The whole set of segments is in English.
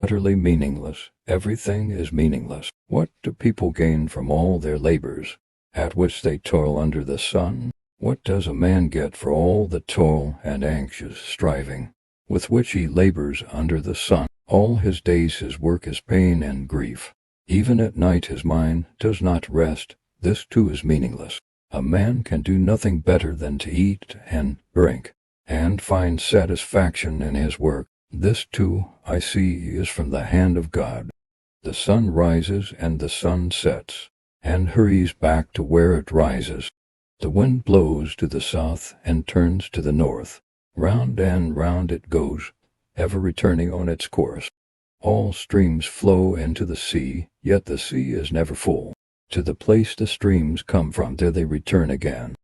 utterly meaningless. Everything is meaningless. What do people gain from all their labors, at which they toil under the sun? What does a man get for all the toil and anxious striving, with which he labors under the sun? All his days his work is pain and grief. Even at night his mind does not rest. This too is meaningless. A man can do nothing better than to eat and drink, and find satisfaction in his work. This too, I see, is from the hand of God. The sun rises and the sun sets, and hurries back to where it rises. The wind blows to the south and turns to the north. Round and round it goes, ever returning on its course. All streams flow into the sea, yet the sea is never full. To the place the streams come from, there they return again.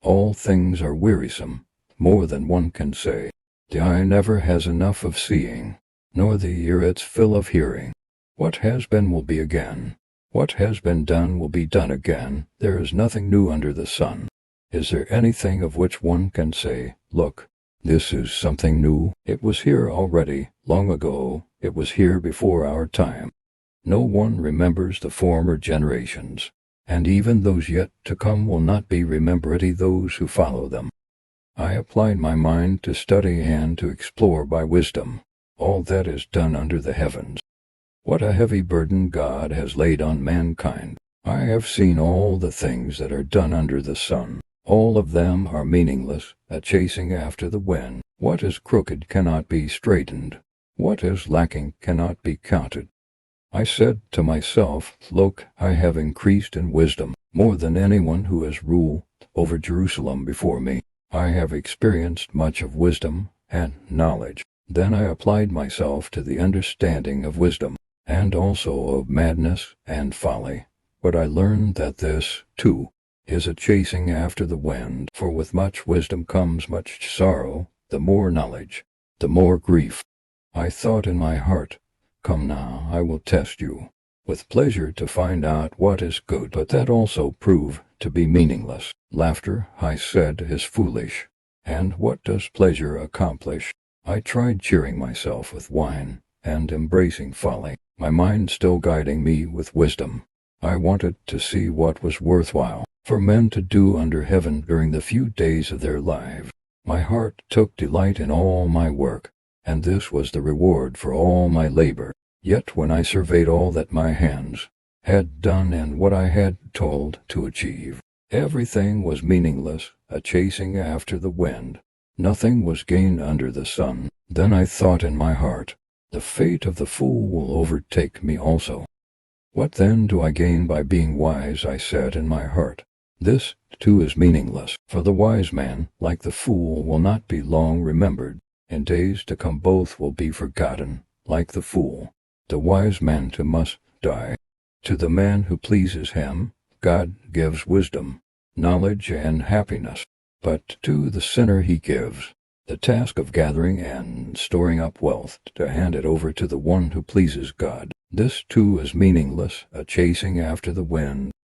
All things are wearisome, more than one can say. The eye never has enough of seeing, nor the ear its fill of hearing. What has been will be again. What has been done will be done again. There is nothing new under the sun. Is there anything of which one can say, "Look, this is something new"? It was here already, long ago. It was here before our time. No one remembers the former generations, and even those yet to come will not be remembered, those who follow them. I applied my mind to study and to explore by wisdom all that is done under the heavens. What a heavy burden God has laid on mankind. I have seen all the things that are done under the sun. All of them are meaningless, a chasing after the wind. What is crooked cannot be straightened. What is lacking cannot be counted. I said to myself, "Look, I have increased in wisdom more than anyone who has ruled over Jerusalem before me. I have experienced much of wisdom and knowledge." Then I applied myself to the understanding of wisdom, and also of madness and folly. But I learned that this, too, is a chasing after the wind, for with much wisdom comes much sorrow, the more knowledge, the more grief. I thought in my heart, "Come now, I will test you with pleasure to find out what is good," but that also proved to be meaningless. Laughter, I said, is foolish, and what does pleasure accomplish? I tried cheering myself with wine, and embracing folly, my mind still guiding me with wisdom. I wanted to see what was worthwhile for men to do under heaven during the few days of their lives. My heart took delight in all my work, and this was the reward for all my labor. Yet when I surveyed all that my hands had done and what I had toiled to achieve, everything was meaningless, a chasing after the wind. Nothing was gained under the sun. Then I thought in my heart, "The fate of the fool will overtake me also." "What then do I gain by being wise?" I said in my heart. This, too, is meaningless, for the wise man, like the fool, will not be long remembered. In days to come both will be forgotten, like the fool. The wise man too must die. To the man who pleases him, God gives wisdom, knowledge, and happiness. But to the sinner he gives the task of gathering and storing up wealth, to hand it over to the one who pleases God. This too is meaningless, a chasing after the wind.